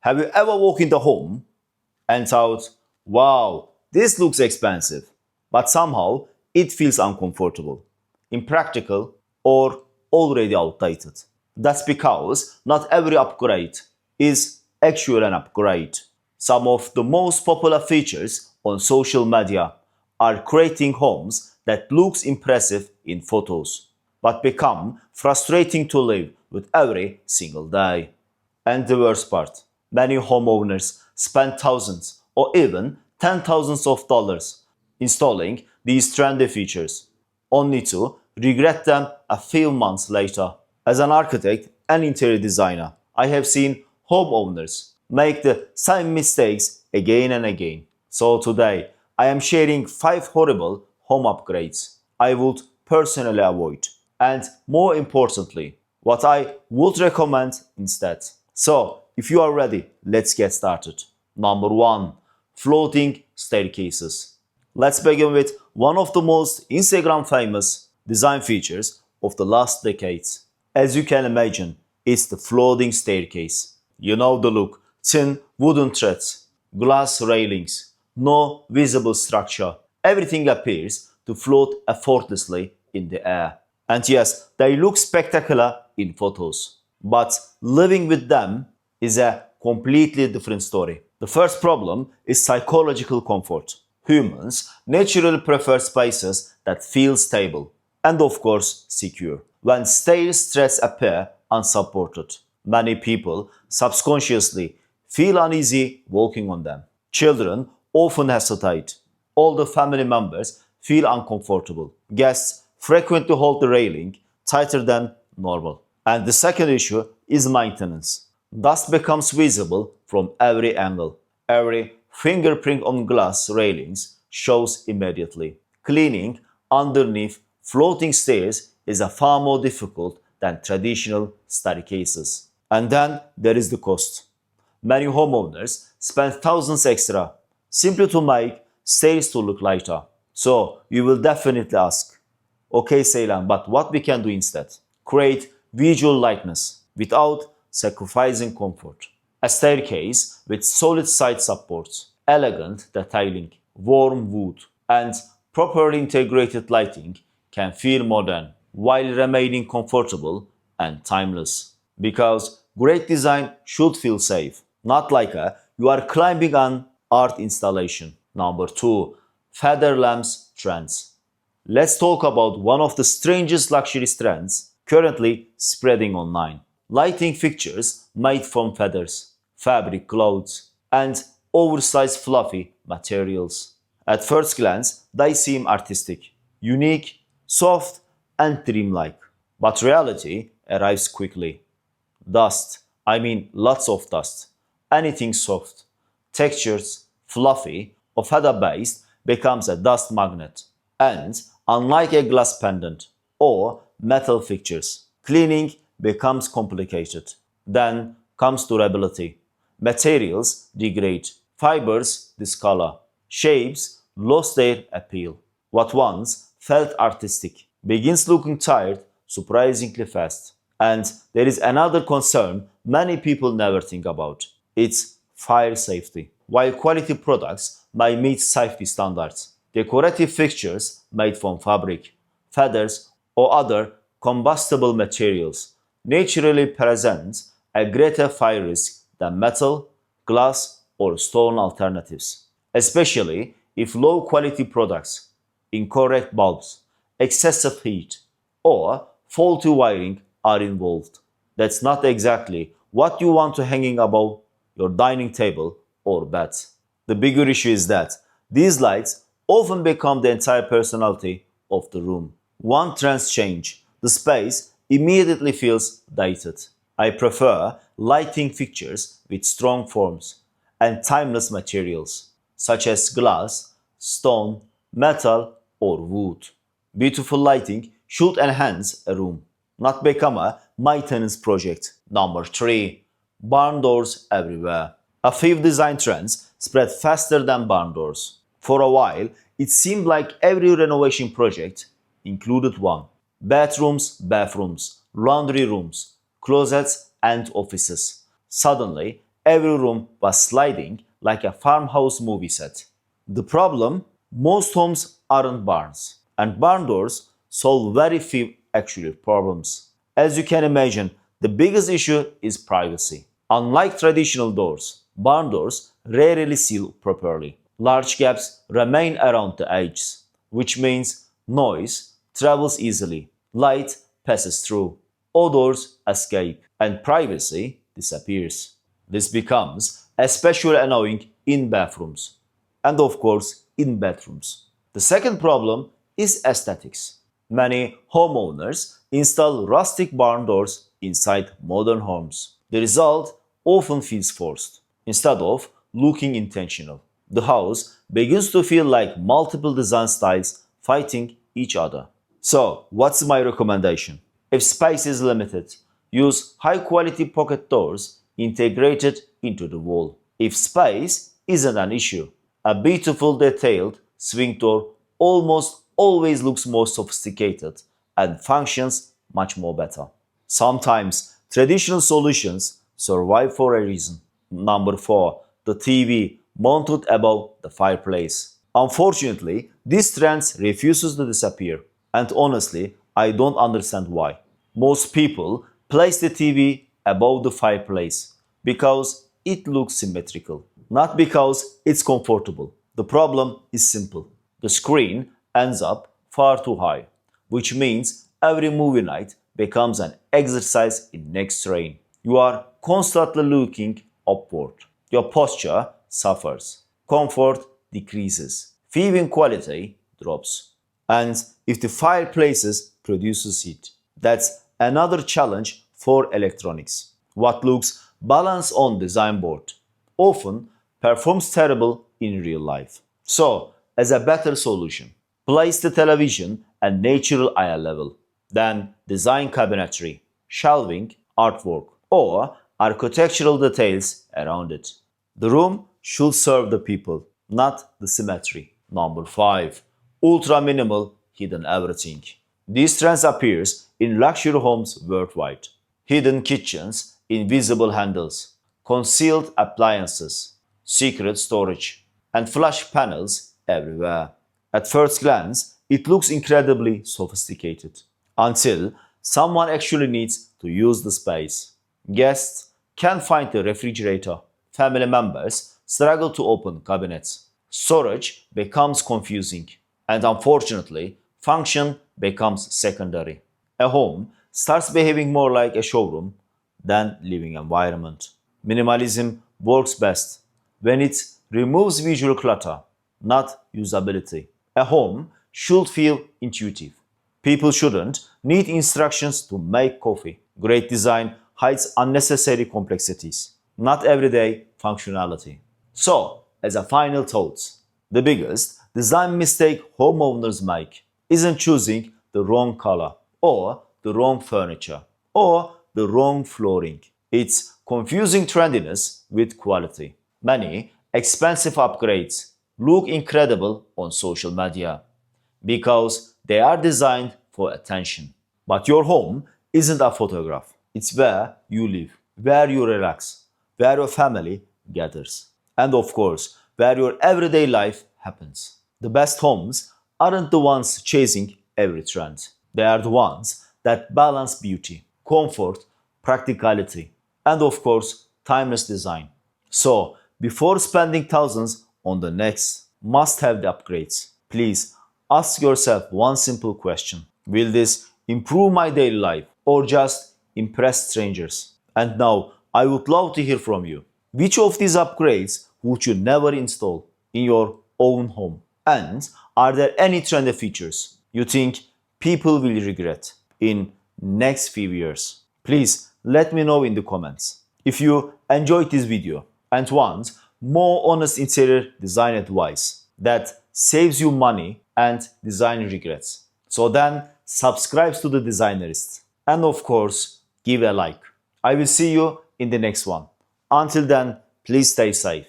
Have you ever walked in the home and thought, wow, this looks expensive, but somehow it feels uncomfortable, impractical, or already outdated? That's because not every upgrade is actually an upgrade. Some of the most popular features on social media are creating homes that looks impressive in photos, but become frustrating to live with every single day. And the worst part, many homeowners spend thousands or even ten thousands of dollars installing these trendy features, only to regret them a few months later. As an architect and interior designer, I have seen homeowners make the same mistakes again and again. So today, I am sharing 5 horrible home upgrades I would personally avoid, and more importantly, what I would recommend instead. So, if you are ready, let's get started. Number 1. Floating staircases. Let's begin with one of the most Instagram famous design features of the last decades. As you can imagine, it's the floating staircase. You know the look: thin wooden threads, glass railings, no visible structure. Everything appears to float effortlessly in the air. And yes, they look spectacular in photos, but living with them is a completely different story. The first problem is psychological comfort. Humans naturally prefer spaces that feel stable and, of course, secure. When stairs threads appear unsupported, many people subconsciously feel uneasy walking on them. Children often hesitate. Older family members feel uncomfortable. Guests frequently hold the railing tighter than normal. And the second issue is maintenance. Dust becomes visible from every angle. Every fingerprint on glass railings shows immediately. Cleaning underneath floating stairs is a far more difficult than traditional staircases. And then there is the cost. Many homeowners spend thousands extra simply to make stairs to look lighter. So you will definitely ask, okay Ceylan, but what we can do instead? Create visual lightness without sacrificing comfort. A staircase with solid side supports, elegant detailing, warm wood, and properly integrated lighting can feel modern while remaining comfortable and timeless. Because great design should feel safe, not like you are climbing an art installation. Number 2. Feather lamps trends. Let's talk about one of the strangest luxury trends currently spreading online. Lighting fixtures made from feathers, fabric clothes, and oversized fluffy materials. At first glance, they seem artistic, unique, soft, and dreamlike. But reality arrives quickly. Dust, I mean lots of dust. Anything soft, textures, fluffy, or feather-based becomes a dust magnet. And unlike a glass pendant or metal fixtures, cleaning becomes complicated. Then comes durability. Materials degrade, fibers discolor, shapes lost their appeal. What once felt artistic begins looking tired surprisingly fast. And there is another concern many people never think about. It's fire safety. While quality products may meet safety standards, decorative fixtures made from fabric, feathers, or other combustible materials naturally present a greater fire risk than metal, glass, or stone alternatives, especially if low quality products, incorrect bulbs, excessive heat, or faulty wiring are involved. That's not exactly what you want to hanging above your dining table or bed. The bigger issue is that these lights often become the entire personality of the room. One trend change, the space immediately feels dated. I prefer lighting fixtures with strong forms and timeless materials, such as glass, stone, metal, or wood. Beautiful lighting should enhance a room, not become a maintenance project. Number 3. Barn doors everywhere. A few design trends spread faster than barn doors. For a while, it seemed like every renovation project included one. Bathrooms, laundry rooms, closets, and offices. Suddenly, Every room was sliding like a farmhouse movie set. The problem, most homes aren't barns, and barn doors solve very few actual problems. As you can imagine, the biggest issue is privacy. Unlike traditional doors, barn doors rarely seal properly. Large gaps remain around the edges, which means noise travels easily, light passes through, odors escape, and privacy disappears. This becomes especially annoying in bathrooms and, of course, in bedrooms. The second problem is aesthetics. Many homeowners install rustic barn doors inside modern homes. The result often feels forced instead of looking intentional. The house begins to feel like multiple design styles fighting each other. So, what's my recommendation? If space is limited, use high quality pocket doors integrated into the wall. If space isn't an issue, a beautiful detailed swing door almost always looks more sophisticated and functions much more better. Sometimes traditional solutions survive for a reason. Number 4. The TV mounted above the fireplace. Unfortunately, this trend refuses to disappear, and honestly, I don't understand why. Most people place the TV above the fireplace because it looks symmetrical, not because it's comfortable. The problem is simple. The screen ends up far too high, which means every movie night becomes an exercise in neck strain. You are constantly looking upward. Your posture suffers. Comfort decreases. Viewing quality drops. And if the fireplaces produces heat, that's another challenge for electronics. What looks balanced on design board often performs terrible in real life. So, as a better solution, place the television at natural eye level, then design cabinetry, shelving, artwork, or architectural details around it. The room should serve the people, not the symmetry. Number 5. Ultra-minimal hidden everything. This trend appears in luxury homes worldwide. Hidden kitchens, invisible handles, concealed appliances, secret storage, and flush panels everywhere. At first glance, it looks incredibly sophisticated until someone actually needs to use the space. Guests can't find the refrigerator. Family members struggle to open cabinets. Storage becomes confusing, and unfortunately, function becomes secondary. A home starts behaving more like a showroom than living environment. Minimalism works best when it removes visual clutter, not usability. A home should feel intuitive. People shouldn't need instructions to make coffee. Great design hides unnecessary complexities, not everyday functionality. So, as a final thought, the biggest design mistake homeowners make isn't choosing the wrong color or the wrong furniture or the wrong flooring. It's confusing trendiness with quality. Many expensive upgrades look incredible on social media because they are designed for attention. But your home isn't a photograph. It's where you live, where you relax, where your family gathers, and of course, where your everyday life happens. The best homes aren't the ones chasing every trend. They are the ones that balance beauty, comfort, practicality, and of course, timeless design. So, before spending thousands on the next must have upgrades, please ask yourself one simple question. Will this improve my daily life or just impress strangers? And now, I would love to hear from you. Which of these upgrades would you never install in your own home? And are there any trendy features you think people will regret in next few years? Please let me know in the comments. If you enjoyed this video and want more honest interior design advice that saves you money and design regrets, so then subscribe to the Designerist and of course give a like. I will see you in the next one. Until then, please stay safe.